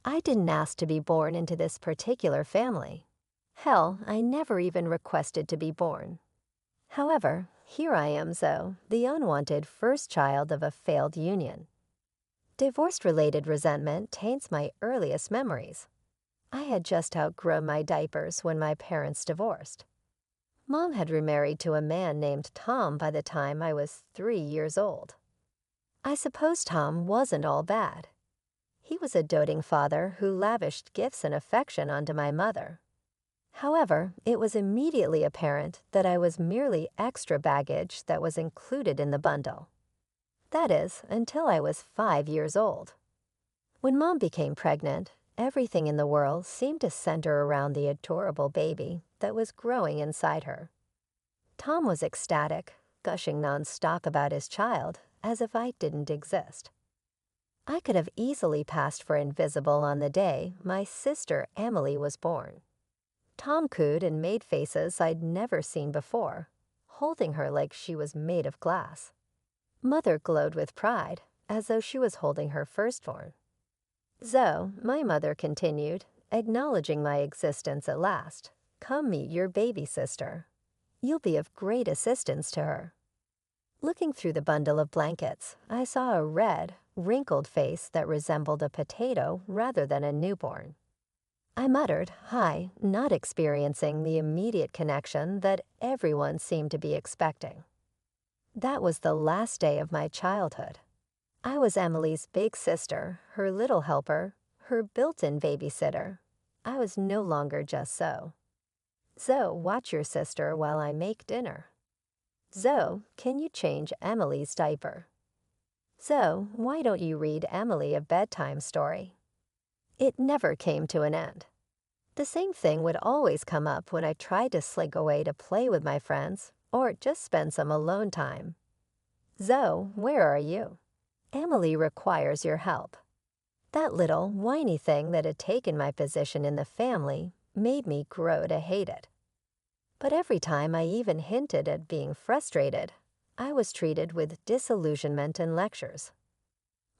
I didn't ask to be born into this particular family. Hell, I never even requested to be born. However, here I am, Zoe, the unwanted first child of a failed union. Divorce-related resentment taints my earliest memories. I had just outgrown my diapers when my parents divorced. Mom had remarried to a man named Tom by the time I was 3 years old. I suppose Tom wasn't all bad. He was a doting father who lavished gifts and affection onto my mother. However, it was immediately apparent that I was merely extra baggage that was included in the bundle. That is, until I was 5 years old. When Mom became pregnant, everything in the world seemed to center around the adorable baby that was growing inside her. Tom was ecstatic, gushing nonstop about his child as if I didn't exist. I could have easily passed for invisible on the day my sister Emily was born. Tom cooed and made faces I'd never seen before, holding her like she was made of glass. Mother glowed with pride, as though she was holding her firstborn. Zoe, my mother continued, acknowledging my existence at last. Come meet your baby sister. You'll be of great assistance to her. Looking through the bundle of blankets, I saw a red, wrinkled face that resembled a potato rather than a newborn. I muttered, hi, not experiencing the immediate connection that everyone seemed to be expecting. That was the last day of my childhood. I was Emily's big sister, her little helper, her built-in babysitter. I was no longer just Zoe. Zoe, watch your sister while I make dinner. Zoe, can you change Emily's diaper? Zoe, why don't you read Emily a bedtime story? It never came to an end. The same thing would always come up when I tried to slink away to play with my friends or just spend some alone time. Zoe, where are you? Emily requires your help. That little, whiny thing that had taken my position in the family made me grow to hate it. But every time I even hinted at being frustrated, I was treated with disillusionment and lectures.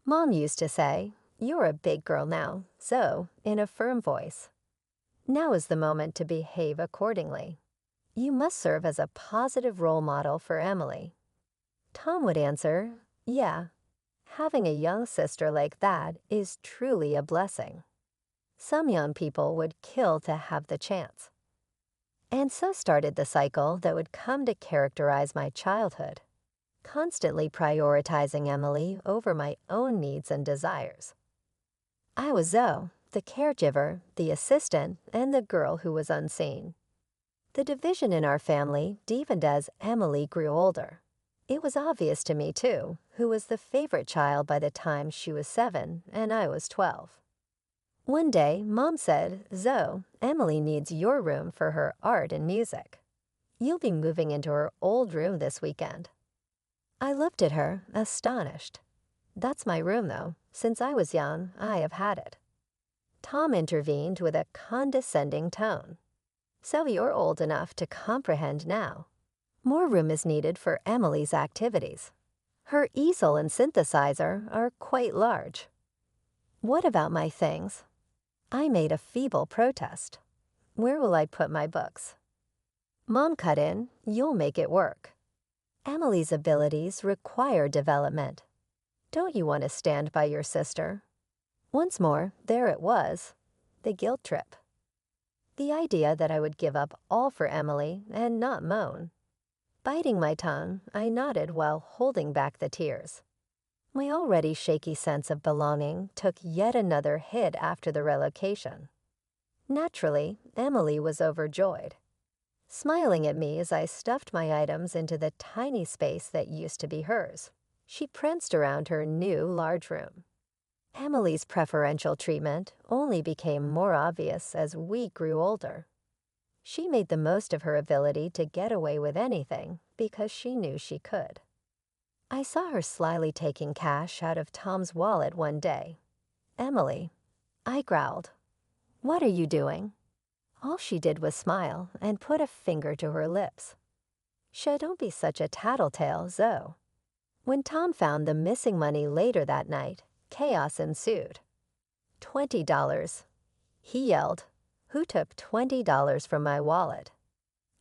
Mom used to say, "You're a big girl now," Zoe, in a firm voice. Now is the moment to behave accordingly. You must serve as a positive role model for Emily. Tom would answer, yeah. Having a young sister like that is truly a blessing. Some young people would kill to have the chance. And so started the cycle that would come to characterize my childhood, constantly prioritizing Emily over my own needs and desires. I was Zoe, the caregiver, the assistant, and the girl who was unseen. The division in our family deepened as Emily grew older. It was obvious to me, too, who was the favorite child by the time she was 7 and I was 12. One day, Mom said, Zoe, Emily needs your room for her art and music. You'll be moving into her old room this weekend. I looked at her, astonished. That's my room, though. Since I was young, I have had it. Tom intervened with a condescending tone. So you're old enough to comprehend now. More room is needed for Emily's activities. Her easel and synthesizer are quite large. What about my things? I made a feeble protest. Where will I put my books? Mom cut in, you'll make it work. Emily's abilities require development. Don't you want to stand by your sister? Once more, there it was, the guilt trip. The idea that I would give up all for Emily and not moan. Biting my tongue, I nodded while holding back the tears. My already shaky sense of belonging took yet another hit after the relocation. Naturally, Emily was overjoyed, smiling at me as I stuffed my items into the tiny space that used to be hers. She pranced around her new large room. Emily's preferential treatment only became more obvious as we grew older. She made the most of her ability to get away with anything because she knew she could. I saw her slyly taking cash out of Tom's wallet one day. Emily, I growled. What are you doing? All she did was smile and put a finger to her lips. Don't be such a tattletale, Zoe. When Tom found the missing money later that night, chaos ensued. $20. He yelled. Who took $20 from my wallet?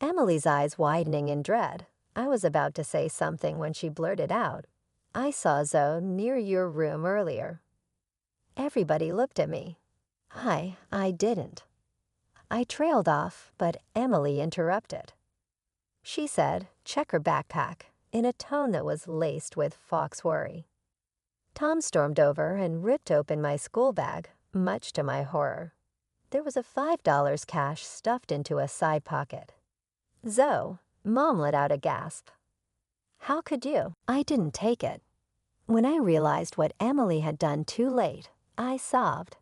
Emily's eyes widening in dread. I was about to say something when she blurted out, I saw Zoe near your room earlier. Everybody looked at me. I didn't. I trailed off, but Emily interrupted. She said, check her backpack, in a tone that was laced with fox worry. Tom stormed over and ripped open my school bag, much to my horror. There was a $5 cash stuffed into a side pocket. Zoe, Mom let out a gasp. How could you? I didn't take it. When I realized what Emily had done too late, I sobbed.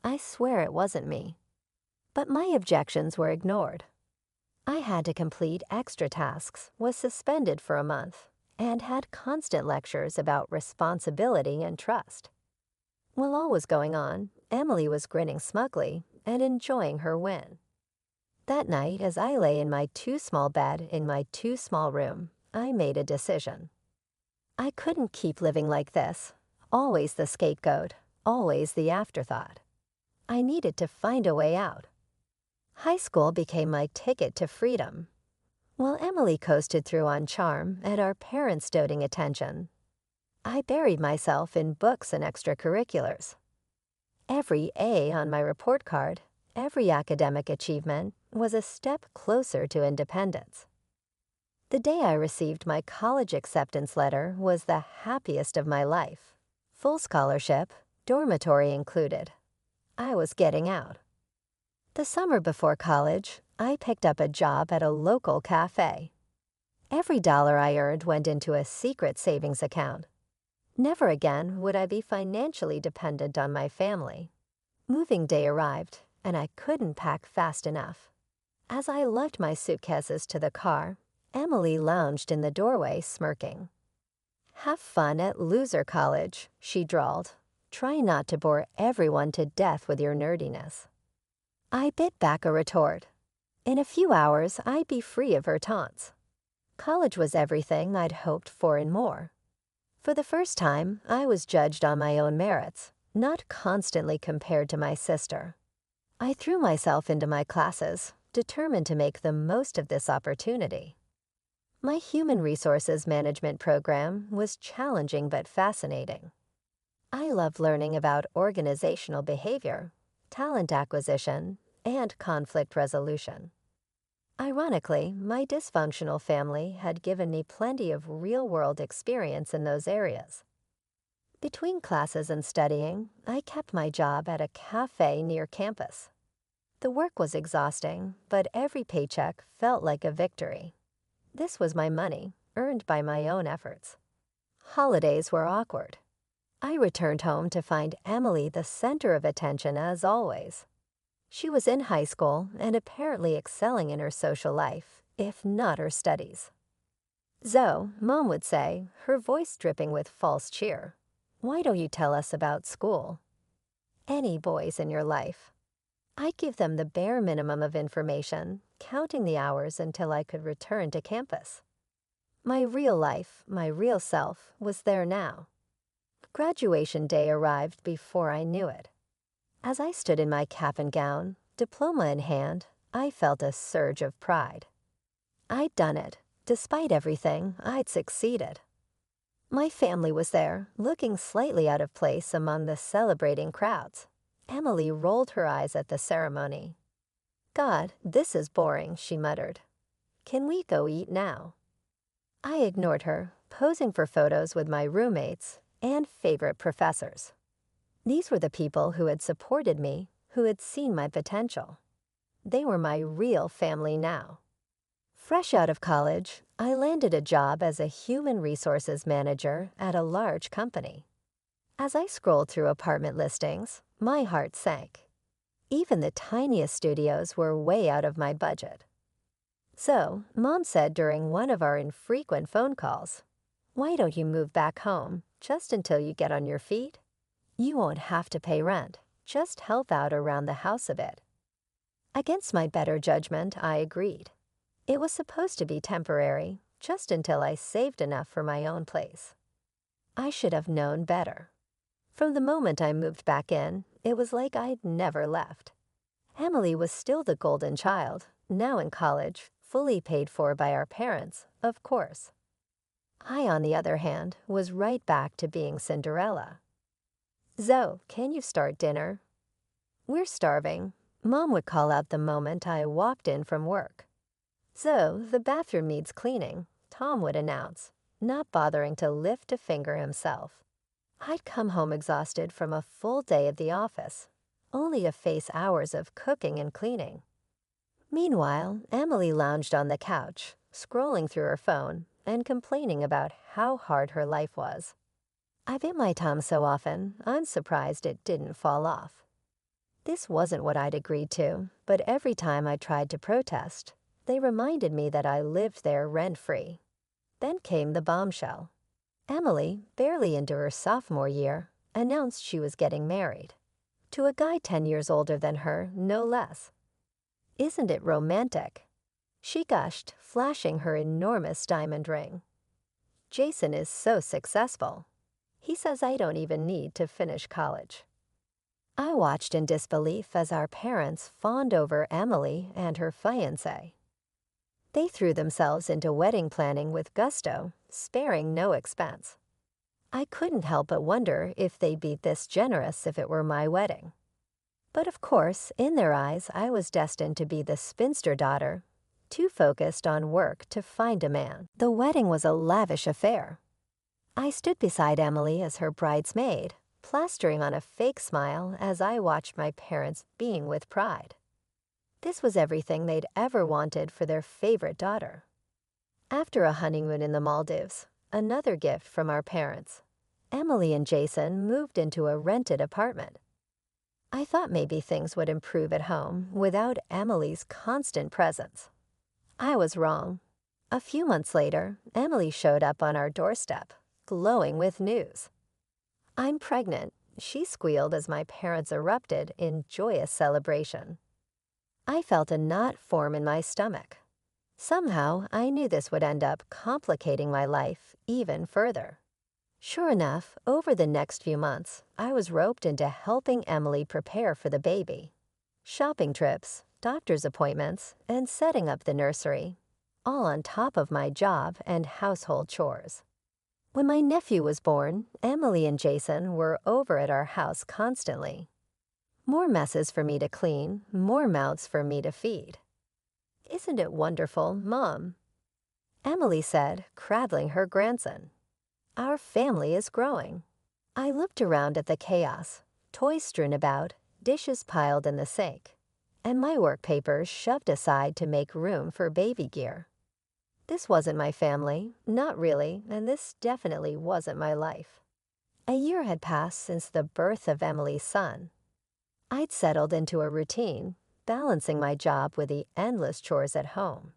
I swear it wasn't me. But my objections were ignored. I had to complete extra tasks, was suspended for a month, and had constant lectures about responsibility and trust. While all was going on, Emily was grinning smugly and enjoying her win. That night, as I lay in my too-small bed in my too-small room, I made a decision. I couldn't keep living like this, always the scapegoat, always the afterthought. I needed to find a way out. High school became my ticket to freedom. While Emily coasted through on charm and our parents' doting attention, I buried myself in books and extracurriculars. Every A on my report card, every academic achievement, was a step closer to independence. The day I received my college acceptance letter was the happiest of my life. Full scholarship, dormitory included. I was getting out. The summer before college, I picked up a job at a local cafe. Every dollar I earned went into a secret savings account. Never again would I be financially dependent on my family. Moving day arrived, and I couldn't pack fast enough. As I lugged my suitcases to the car, Emily lounged in the doorway, smirking. Have fun at loser college, she drawled. Try not to bore everyone to death with your nerdiness. I bit back a retort. In a few hours, I'd be free of her taunts. College was everything I'd hoped for and more. For the first time, I was judged on my own merits, not constantly compared to my sister. I threw myself into my classes, determined to make the most of this opportunity. My human resources management program was challenging but fascinating. I loved learning about organizational behavior, talent acquisition, and conflict resolution. Ironically, my dysfunctional family had given me plenty of real-world experience in those areas. Between classes and studying, I kept my job at a cafe near campus. The work was exhausting, but every paycheck felt like a victory. This was my money, earned by my own efforts. Holidays were awkward. I returned home to find Emily the center of attention as always. She was in high school and apparently excelling in her social life, if not her studies. Zoe, Mom would say, her voice dripping with false cheer. Why don't you tell us about school? Any boys in your life? I'd give them the bare minimum of information, counting the hours until I could return to campus. My real life, my real self, was there now. Graduation day arrived before I knew it. As I stood in my cap and gown, diploma in hand, I felt a surge of pride. I'd done it. Despite everything, I'd succeeded. My family was there, looking slightly out of place among the celebrating crowds. Emily rolled her eyes at the ceremony. God, this is boring, she muttered. Can we go eat now? I ignored her, posing for photos with my roommates and favorite professors. These were the people who had supported me, who had seen my potential. They were my real family now. Fresh out of college, I landed a job as a human resources manager at a large company. As I scrolled through apartment listings, my heart sank. Even the tiniest studios were way out of my budget. So, Mom said during one of our infrequent phone calls, "Why don't you move back home, just until you get on your feet? You won't have to pay rent, just help out around the house a bit." Against my better judgment, I agreed. It was supposed to be temporary, just until I saved enough for my own place. I should have known better. From the moment I moved back in, it was like I'd never left. Emily was still the golden child, now in college, fully paid for by our parents, of course. I, on the other hand, was right back to being Cinderella. "Zoe, can you start dinner?" "We're starving," Mom would call out the moment I walked in from work. "Zoe, the bathroom needs cleaning," Tom would announce, not bothering to lift a finger himself. I'd come home exhausted from a full day at the office, only to face hours of cooking and cleaning. Meanwhile, Emily lounged on the couch, scrolling through her phone and complaining about how hard her life was. I bit my tongue so often, I'm surprised it didn't fall off. This wasn't what I'd agreed to, but every time I tried to protest, they reminded me that I lived there rent-free. Then came the bombshell. Emily, barely into her sophomore year, announced she was getting married. To a guy 10 years older than her, no less. "Isn't it romantic?" she gushed, flashing her enormous diamond ring. "Jason is so successful. He says I don't even need to finish college." I watched in disbelief as our parents fawned over Emily and her fiancé. They threw themselves into wedding planning with gusto, sparing no expense. I couldn't help but wonder if they'd be this generous if it were my wedding. But of course, in their eyes, I was destined to be the spinster daughter, too focused on work to find a man. The wedding was a lavish affair. I stood beside Emily as her bridesmaid, plastering on a fake smile as I watched my parents beam with pride. This was everything they'd ever wanted for their favorite daughter. After a honeymoon in the Maldives, another gift from our parents, Emily and Jason moved into a rented apartment. I thought maybe things would improve at home without Emily's constant presence. I was wrong. A few months later, Emily showed up on our doorstep, glowing with news. "I'm pregnant," she squealed as my parents erupted in joyous celebration. I felt a knot form in my stomach. Somehow, I knew this would end up complicating my life even further. Sure enough, over the next few months, I was roped into helping Emily prepare for the baby. Shopping trips, doctor's appointments, and setting up the nursery, all on top of my job and household chores. When my nephew was born, Emily and Jason were over at our house constantly. More messes for me to clean, more mouths for me to feed. "Isn't it wonderful, Mom?" Emily said, cradling her grandson. "Our family is growing." I looked around at the chaos, toys strewn about, dishes piled in the sink, and my work papers shoved aside to make room for baby gear. This wasn't my family, not really, and this definitely wasn't my life. A year had passed since the birth of Emily's son. I'd settled into a routine, balancing my job with the endless chores at home.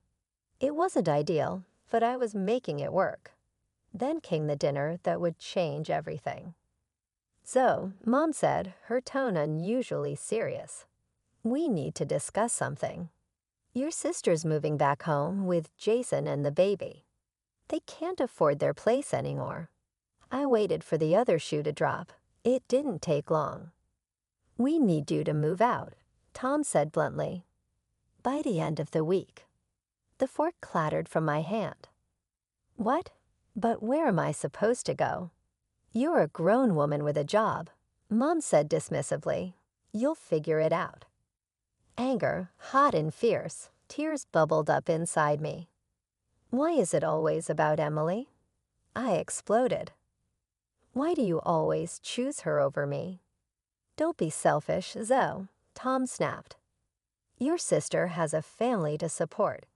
It wasn't ideal, but I was making it work. Then came the dinner that would change everything. "So," Mom said, her tone unusually serious, "we need to discuss something. Your sister's moving back home with Jason and the baby. They can't afford their place anymore." I waited for the other shoe to drop. It didn't take long. "We need you to move out," Tom said bluntly. "By the end of the week." The fork clattered from my hand. "What? But where am I supposed to go?" "You're a grown woman with a job," Mom said dismissively. "You'll figure it out." Anger, hot and fierce, tears bubbled up inside me. Why is it always about Emily? I exploded. Why do you always choose her over me? "Don't be selfish, Zoe," Tom snapped. "Your sister has a family to support.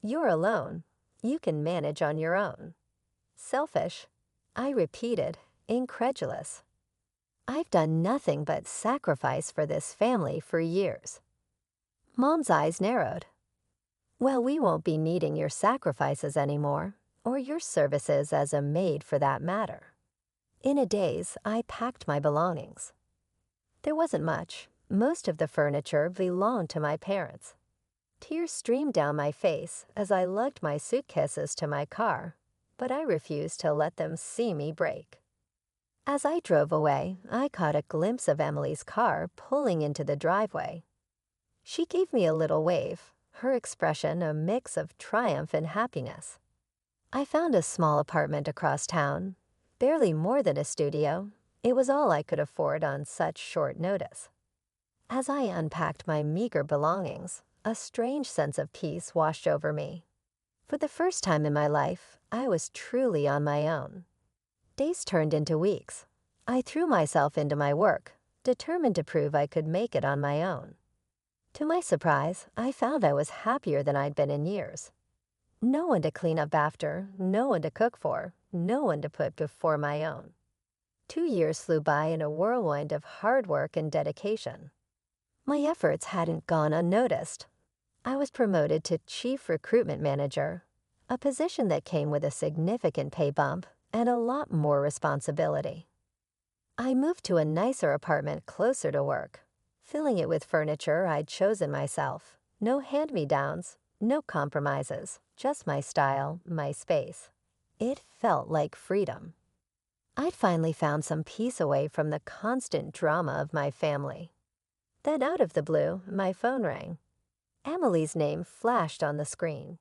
You're alone. You can manage on your own." "Selfish?" I repeated, incredulous. "I've done nothing but sacrifice for this family for years." Mom's eyes narrowed. "Well, we won't be needing your sacrifices anymore, or your services as a maid for that matter." In a daze, I packed my belongings. There wasn't much. Most of the furniture belonged to my parents. Tears streamed down my face as I lugged my suitcases to my car, but I refused to let them see me break. As I drove away, I caught a glimpse of Emily's car pulling into the driveway. She gave me a little wave, her expression a mix of triumph and happiness. I found a small apartment across town, barely more than a studio. It was all I could afford on such short notice. As I unpacked my meager belongings, a strange sense of peace washed over me. For the first time in my life, I was truly on my own. Days turned into weeks. I threw myself into my work, determined to prove I could make it on my own. To my surprise, I found I was happier than I'd been in years. No one to clean up after, no one to cook for, no one to put before my own. 2 years flew by in a whirlwind of hard work and dedication. My efforts hadn't gone unnoticed. I was promoted to Chief Recruitment Manager, a position that came with a significant pay bump and a lot more responsibility. I moved to a nicer apartment closer to work, filling it with furniture I'd chosen myself. No hand-me-downs, no compromises, just my style, my space. It felt like freedom. I'd finally found some peace away from the constant drama of my family. Then out of the blue, my phone rang. Emily's name flashed on the screen.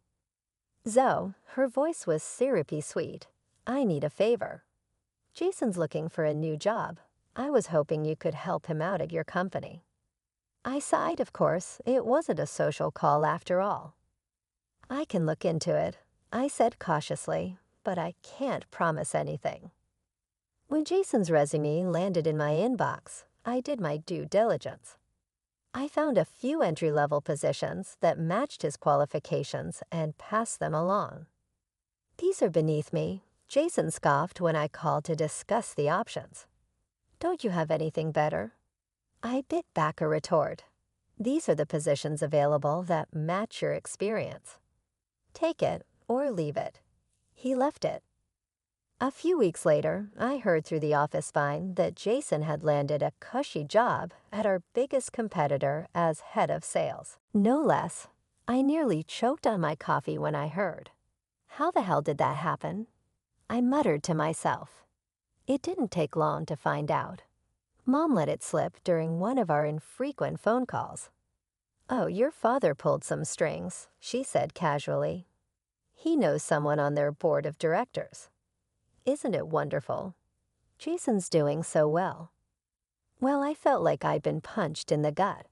Zoe, her voice was syrupy sweet. I need a favor. Jason's looking for a new job. I was hoping you could help him out at your company. I sighed, of course. It wasn't a social call after all. I can look into it, I said cautiously, but I can't promise anything. When Jason's resume landed in my inbox, I did my due diligence. I found a few entry-level positions that matched his qualifications and passed them along. These are beneath me, Jason scoffed when I called to discuss the options. Don't you have anything better? I bit back a retort. These are the positions available that match your experience. Take it or leave it. He left it. A few weeks later, I heard through the office vine that Jason had landed a cushy job at our biggest competitor as head of sales. No less. I nearly choked on my coffee when I heard. How the hell did that happen? I muttered to myself. It didn't take long to find out. Mom let it slip during one of our infrequent phone calls. "Oh, your father pulled some strings," she said casually. "He knows someone on their board of directors. Isn't it wonderful? Jason's doing so well." Well, I felt like I'd been punched in the gut.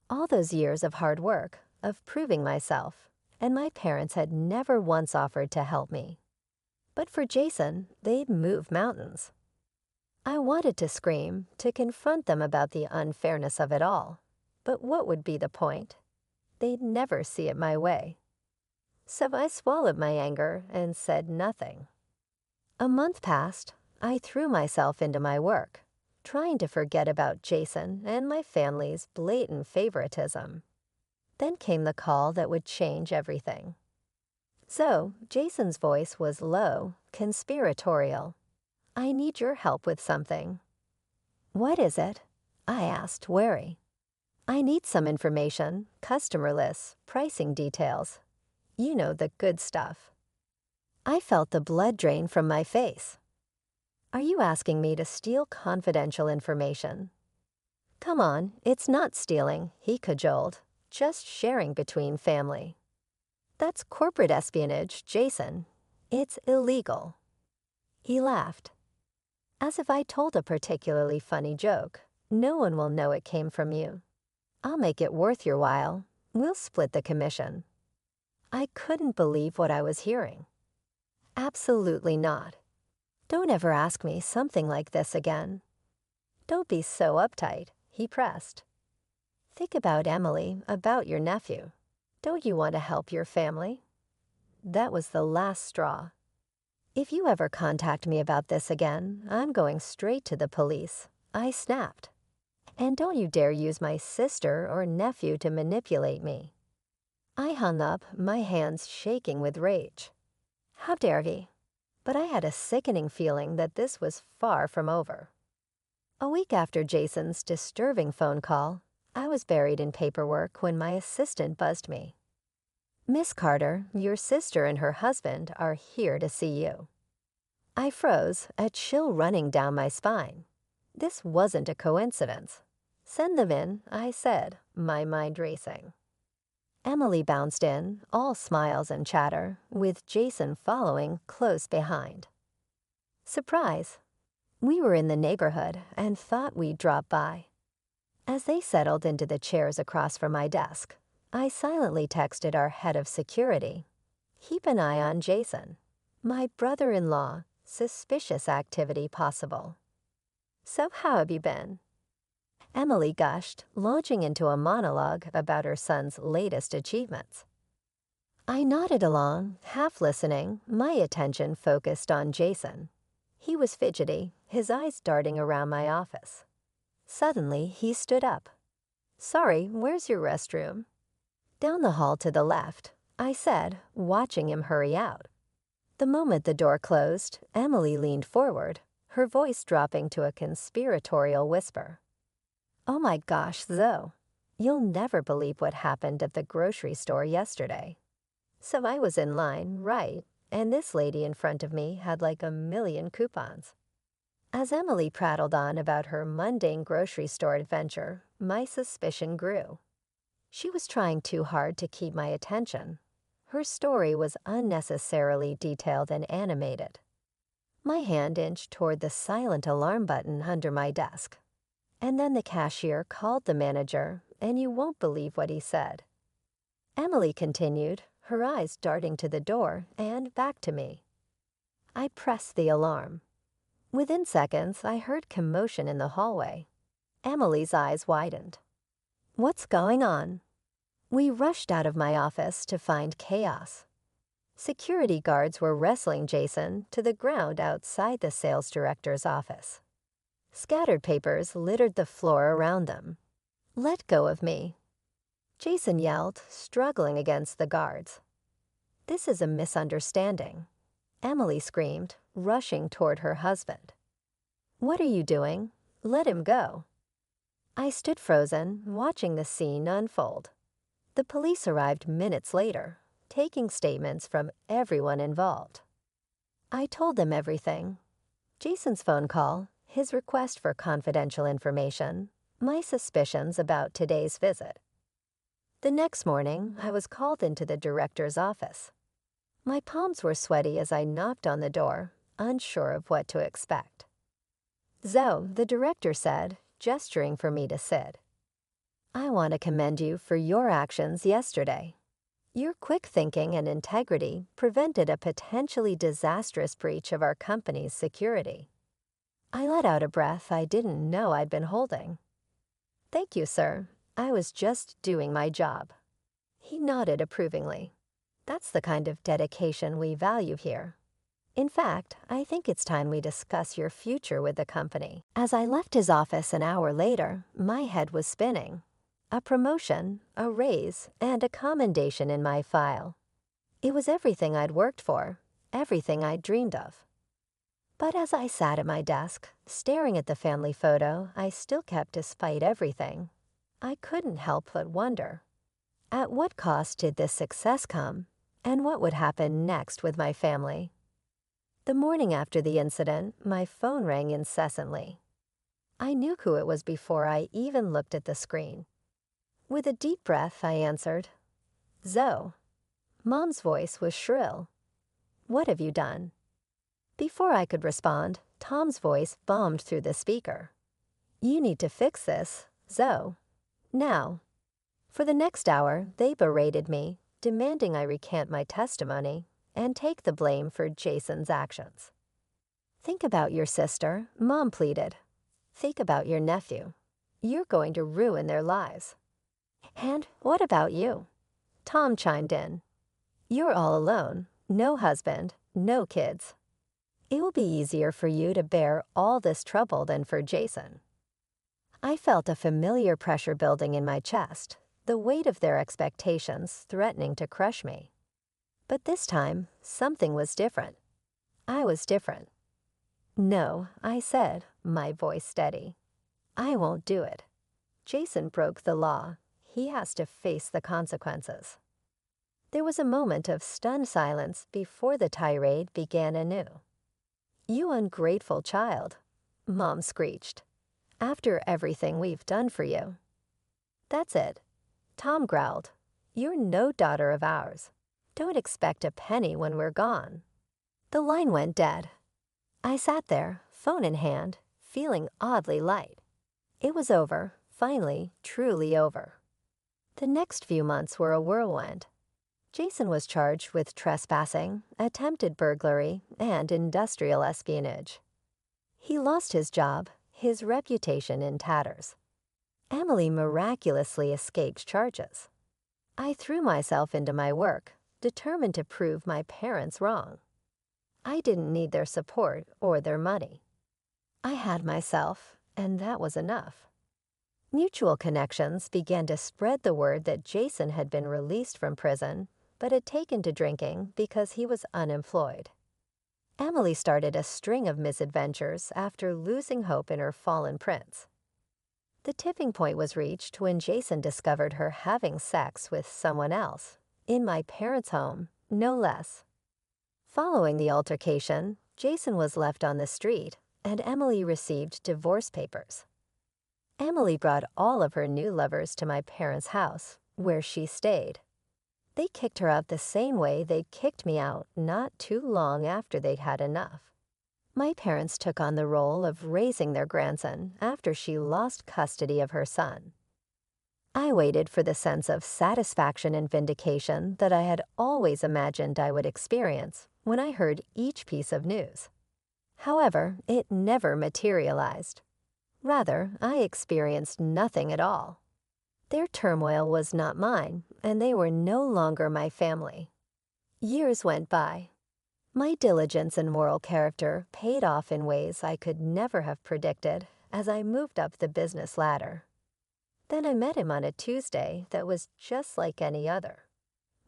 All those years of hard work, of proving myself, and my parents had never once offered to help me. But for Jason, they'd move mountains. I wanted to scream, to confront them about the unfairness of it all. But what would be the point? They'd never see it my way. So I swallowed my anger and said nothing. A month passed. I threw myself into my work, trying to forget about Jason and my family's blatant favoritism. Then came the call that would change everything. So, Jason's voice was low, conspiratorial. "I need your help with something." "What is it?" I asked, wary. "I need some information, customer lists, pricing details. You know, the good stuff." I felt the blood drain from my face. "Are you asking me to steal confidential information?" "Come on, it's not stealing," he cajoled, "just sharing between family." "That's corporate espionage, Jason. It's illegal." He laughed. "As if I told a particularly funny joke. No one will know it came from you. I'll make it worth your while. We'll split the commission." I couldn't believe what I was hearing. "Absolutely not. Don't ever ask me something like this again." "Don't be so uptight," he pressed. "Think about Emily, about your nephew. Don't you want to help your family?" That was the last straw. "If you ever contact me about this again, I'm going straight to the police," I snapped. "And don't you dare use my sister or nephew to manipulate me." I hung up, my hands shaking with rage. How dare he? But I had a sickening feeling that this was far from over. A week after Jason's disturbing phone call, I was buried in paperwork when my assistant buzzed me. "Miss Carter, your sister and her husband are here to see you." I froze, a chill running down my spine. This wasn't a coincidence. "Send them in," I said, my mind racing. Emily bounced in, all smiles and chatter, with Jason following close behind. Surprise! We were in the neighborhood and thought we'd drop by. As they settled into the chairs across from my desk, I silently texted our head of security. "Keep an eye on Jason. My brother-in-law, suspicious activity possible." "So how have you been?" Emily gushed, launching into a monologue about her son's latest achievements. I nodded along, half listening, my attention focused on Jason. He was fidgety, his eyes darting around my office. Suddenly, he stood up. "Sorry, where's your restroom?" "Down the hall to the left," I said, watching him hurry out. The moment the door closed, Emily leaned forward, her voice dropping to a conspiratorial whisper. "Oh my gosh, Zoe, you'll never believe what happened at the grocery store yesterday." So I was in line, right, and this lady in front of me had like 1,000,000 coupons. As Emily prattled on about her mundane grocery store adventure, my suspicion grew. She was trying too hard to keep my attention. Her story was unnecessarily detailed and animated. My hand inched toward the silent alarm button under my desk. And then the cashier called the manager, and you won't believe what he said. Emily continued, her eyes darting to the door and back to me. I pressed the alarm. Within seconds, I heard commotion in the hallway. Emily's eyes widened. "What's going on?" We rushed out of my office to find chaos. Security guards were wrestling Jason to the ground outside the sales director's office. Scattered papers littered the floor around them. "Let go of me," Jason yelled, struggling against the guards. "This is a misunderstanding," Emily screamed, rushing toward her husband. "What are you doing? Let him go." I stood frozen, watching the scene unfold. The police arrived minutes later, taking statements from everyone involved. I told them everything. Jason's phone call, his request for confidential information, my suspicions about today's visit. The next morning, I was called into the director's office. My palms were sweaty as I knocked on the door, unsure of what to expect. "Zoe," the director said, gesturing for me to sit. "I want to commend you for your actions yesterday. Your quick thinking and integrity prevented a potentially disastrous breach of our company's security." I let out a breath I didn't know I'd been holding. "Thank you, sir. I was just doing my job." He nodded approvingly. "That's the kind of dedication we value here. In fact, I think it's time we discuss your future with the company." As I left his office an hour later, my head was spinning. A promotion, a raise, and a commendation in my file. It was everything I'd worked for, everything I'd dreamed of. But as I sat at my desk, staring at the family photo I still kept despite everything, I couldn't help but wonder, at what cost did this success come, and what would happen next with my family? The morning after the incident, my phone rang incessantly. I knew who it was before I even looked at the screen. With a deep breath, I answered, "Zoe." Mom's voice was shrill. "What have you done?" Before I could respond, Tom's voice bombed through the speaker. "You need to fix this, Zoe. Now." For the next hour, they berated me, demanding I recant my testimony and take the blame for Jason's actions. "Think about your sister," Mom pleaded. "Think about your nephew. You're going to ruin their lives." "And what about you?" Tom chimed in. "You're all alone, no husband, no kids. It will be easier for you to bear all this trouble than for Jason." I felt a familiar pressure building in my chest, the weight of their expectations threatening to crush me. But this time, something was different. I was different. "No," I said, my voice steady. "I won't do it. Jason broke the law. He has to face the consequences." There was a moment of stunned silence before the tirade began anew. "You ungrateful child," Mom screeched. "After everything we've done for you." "That's it," Tom growled. "You're no daughter of ours. Don't expect a penny when we're gone." The line went dead. I sat there, phone in hand, feeling oddly light. It was over, finally, truly over. The next few months were a whirlwind. Jason was charged with trespassing, attempted burglary, and industrial espionage. He lost his job, his reputation in tatters. Emily miraculously escaped charges. I threw myself into my work, determined to prove my parents wrong. I didn't need their support or their money. I had myself, and that was enough. Mutual connections began to spread the word that Jason had been released from prison, but had taken to drinking because he was unemployed. Emily started a string of misadventures after losing hope in her fallen prince. The tipping point was reached when Jason discovered her having sex with someone else, in my parents' home, no less. Following the altercation, Jason was left on the street, and Emily received divorce papers. Emily brought all of her new lovers to my parents' house, where she stayed. They kicked her out the same way they kicked me out not too long after they'd had enough. My parents took on the role of raising their grandson after she lost custody of her son. I waited for the sense of satisfaction and vindication that I had always imagined I would experience when I heard each piece of news. However, it never materialized. Rather, I experienced nothing at all. Their turmoil was not mine, and they were no longer my family. Years went by. My diligence and moral character paid off in ways I could never have predicted as I moved up the business ladder. Then I met him on a Tuesday that was just like any other.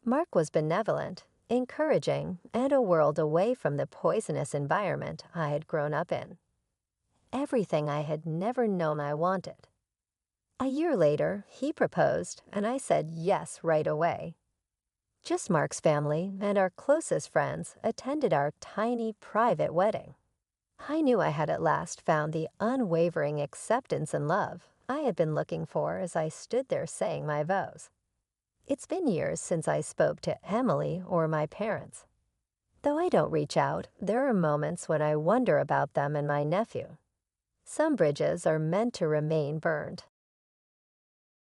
Mark was benevolent, encouraging, and a world away from the poisonous environment I had grown up in. Everything I had never known I wanted. A year later, he proposed, and I said yes right away. Just Mark's family and our closest friends attended our tiny private wedding. I knew I had at last found the unwavering acceptance and love I had been looking for as I stood there saying my vows. It's been years since I spoke to Emily or my parents. Though I don't reach out, there are moments when I wonder about them and my nephew. Some bridges are meant to remain burned.